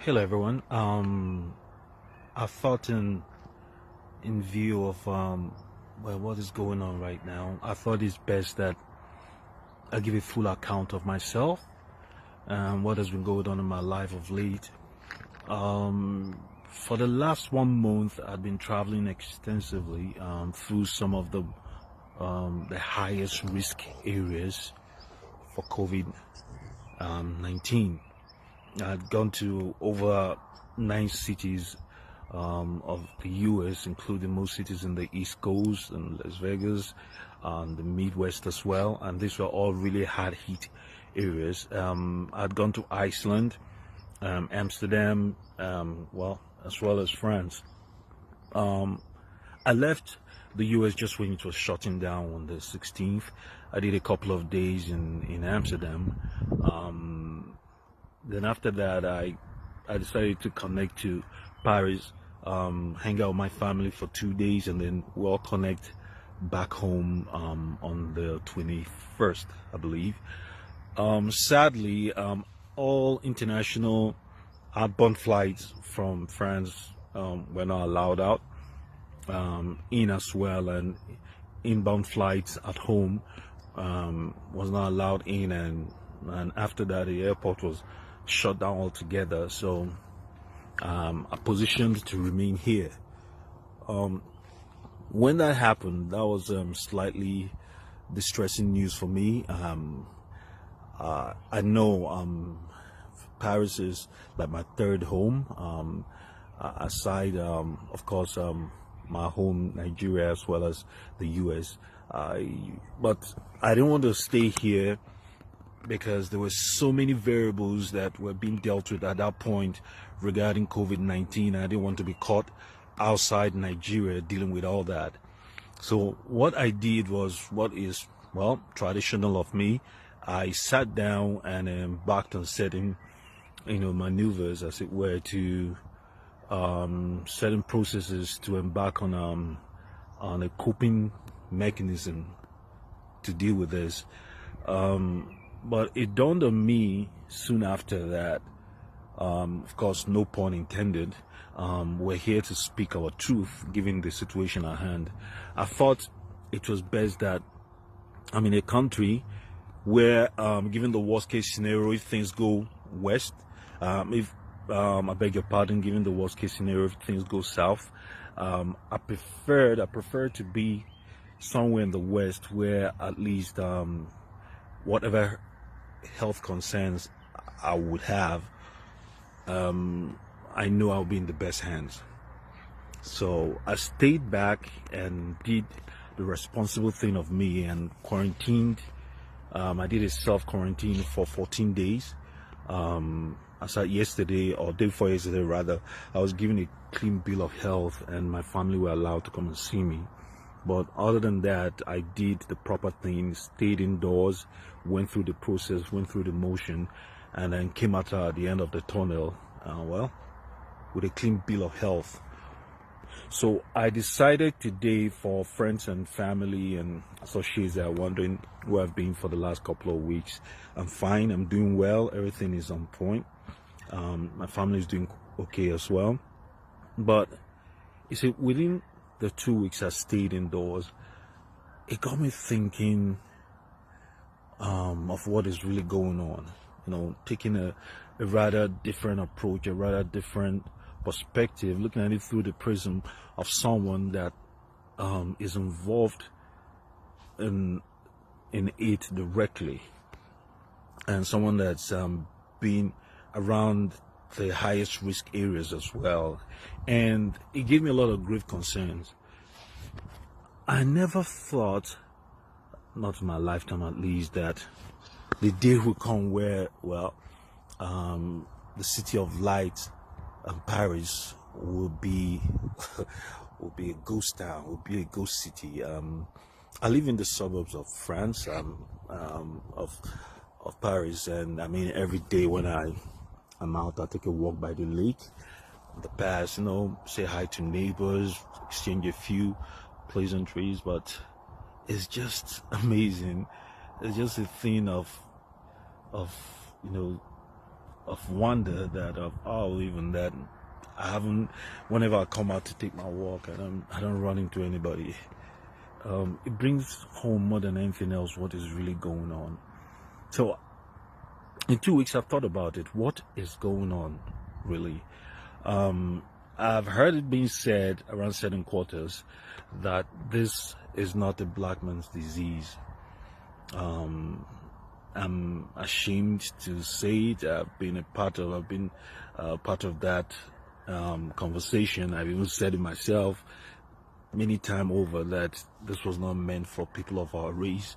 Hello everyone. I thought in view of what is going on right now, I thought it's best that I give a full account of myself and what has been going on in my life of late. For the last 1 month, I've been traveling extensively through some of the highest risk areas for COVID-19. I'd gone to over 9 cities of the US, including most cities in the East Coast and Las Vegas and the Midwest as well. And these were all really hard hit areas. I'd gone to Iceland, Amsterdam, as well as France. I left the US just when it was shutting down on the 16th. I did a couple of days in Amsterdam. Then after that, I decided to connect to Paris, hang out with my family for 2 days, and then we'll connect back home on the 21st, I believe. Sadly, all international outbound flights from France were not allowed out in as well, and inbound flights at home was not allowed in, and after that the airport was shut down altogether. So I positioned to remain here. When that happened, that was slightly distressing news for me. I know Paris is like my third home, aside of course my home Nigeria as well as the US. But I didn't want to stay here because there were so many variables that were being dealt with at that point regarding COVID-19. I didn't want to be caught outside Nigeria dealing with all that. So what I did was what is, well, traditional of me. I sat down and embarked on setting, maneuvers, as it were, to certain processes to embark on a coping mechanism to deal with this. But it dawned on me soon after that, of course, no pun intended, we're here to speak our truth given the situation at hand. I thought it was best that I'm in a country where, given the worst case scenario, if things go west, I beg your pardon, given the worst case scenario, if things go south, I prefer to be somewhere in the west where at least whatever health concerns I would have, I know I'll be in the best hands. So I stayed back and did the responsible thing of me and quarantined. I did a self-quarantine for 14 days. As at yesterday, or day before yesterday rather, I was given a clean bill of health and my family were allowed to come and see me. But other than that, I did the proper things, stayed indoors, went through the process, went through the motion, and then came out at the end of the tunnel, with a clean bill of health. So I decided today, for friends and family and associates that are wondering where I've been for the last couple of weeks, I'm fine, I'm doing well, everything is on point. My family is doing okay as well. But you see, within the 2 weeks I stayed indoors, it got me thinking of what is really going on. Taking a rather different approach, a rather different perspective, looking at it through the prism of someone that is involved in it directly, and someone that's been around the highest risk areas as well. And it gave me a lot of grave concerns. I never thought, not in my lifetime at least, that the day will come where, the city of light and Paris will be will be a ghost town, will be a ghost city. I live in the suburbs of France, of Paris, and I mean, every day when I'm out, I take a walk by the lake, the pass, say hi to neighbors, exchange a few pleasantries. But it's just amazing. It's just a thing of wonder that even that I haven't. Whenever I come out to take my walk, I don't run into anybody. It brings home more than anything else what is really going on. So in 2 weeks I've thought about it. What is going on really? I've heard it being said around certain quarters that this is not a black man's disease. I'm ashamed to say it. I've been part of that conversation. I've even said it myself many times over that this was not meant for people of our race.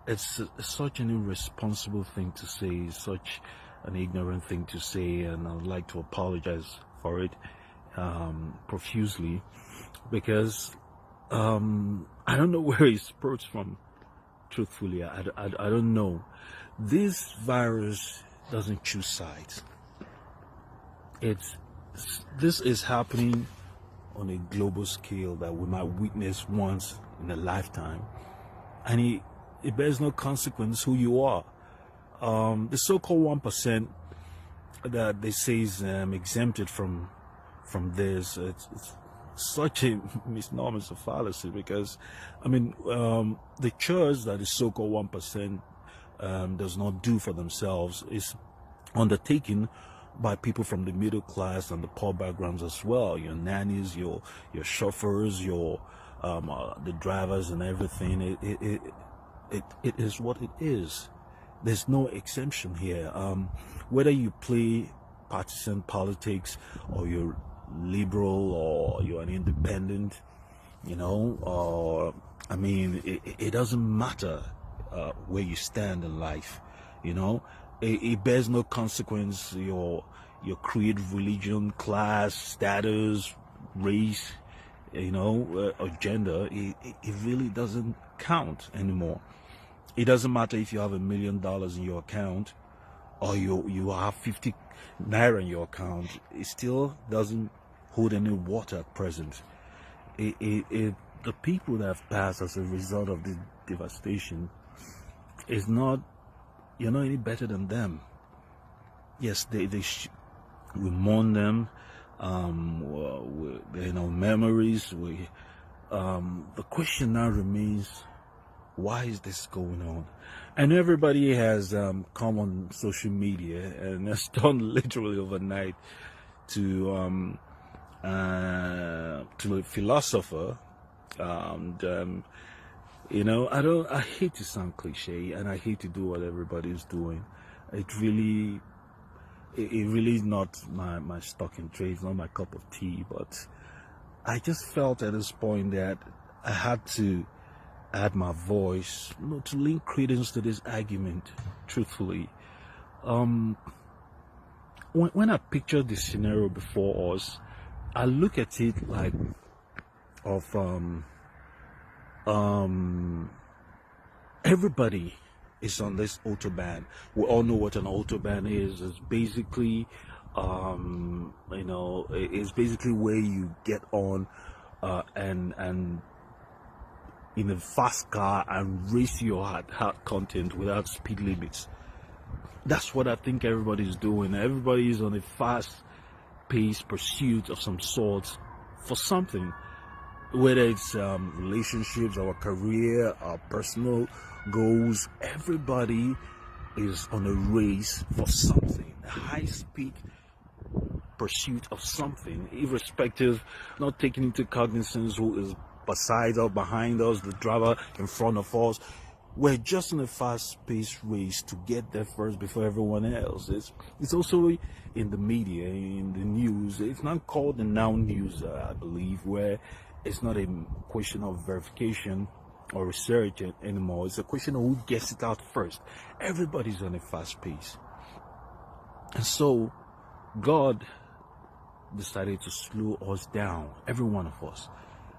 It's such an irresponsible thing to say, such an ignorant thing to say, and I would like to apologize for it profusely, because I don't know where it sprouts from. Truthfully, I don't know. This virus doesn't choose sides. This is happening on a global scale that we might witness once in a lifetime, and it bears no consequence who you are. The so-called 1% that they say is exempted from this, it's such a misnomer, it's a fallacy, because I mean, the church that the so-called 1% does not do for themselves is undertaken by people from the middle class and the poor backgrounds as well. Your nannies, your chauffeurs, your the drivers and everything. It is what it is. There's no exemption here. Whether you play partisan politics, or you're liberal, or you're an independent, or I mean, it doesn't matter where you stand in life. It bears no consequence. Your creed, religion, class, status, race, or gender. It really doesn't count anymore. It doesn't matter if you have $1 million in your account, or you have 50 naira in your account. It still doesn't hold any water at present. The people that have passed as a result of this devastation is not, you're not any better than them. Yes, we mourn them, memories. The question now remains, why is this going on? And everybody has come on social media and has done literally overnight to a philosopher. I hate to sound cliche, and I hate to do what everybody's doing. It really is not my stock in trade. It's not my cup of tea. But I just felt at this point that I had to add my voice, to link credence to this argument. Truthfully, when I picture this scenario before us, I look at it like everybody is on this autobahn. We all know what an autobahn is. It's basically it's basically where you get on and in a fast car and race your heart content without speed limits. That's what I think everybody's doing. Everybody is on a fast-paced pursuit of some sort for something, whether it's relationships, our career, our personal goals. Everybody is on a race for something, a high-speed pursuit of something, irrespective, not taking into cognizance who is beside or behind us, the driver in front of us. We're just in a fast-paced race to get there first before everyone else. It's also in the media, in the news. It's not called the now news, I believe, where it's not a question of verification or research anymore. It's a question of who gets it out first. Everybody's on a fast pace. And so God decided to slow us down, every one of us.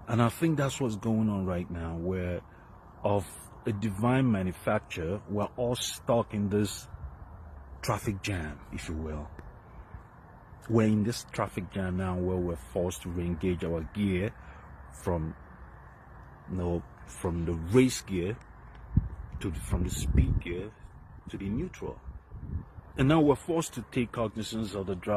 And I think that's what's going on right now, where of a divine manufacture, we're all stuck in this traffic jam, if you will. We're in this traffic jam now where we're forced to re-engage our gear from the race gear from the speed gear to the neutral. And now we're forced to take cognizance of the draft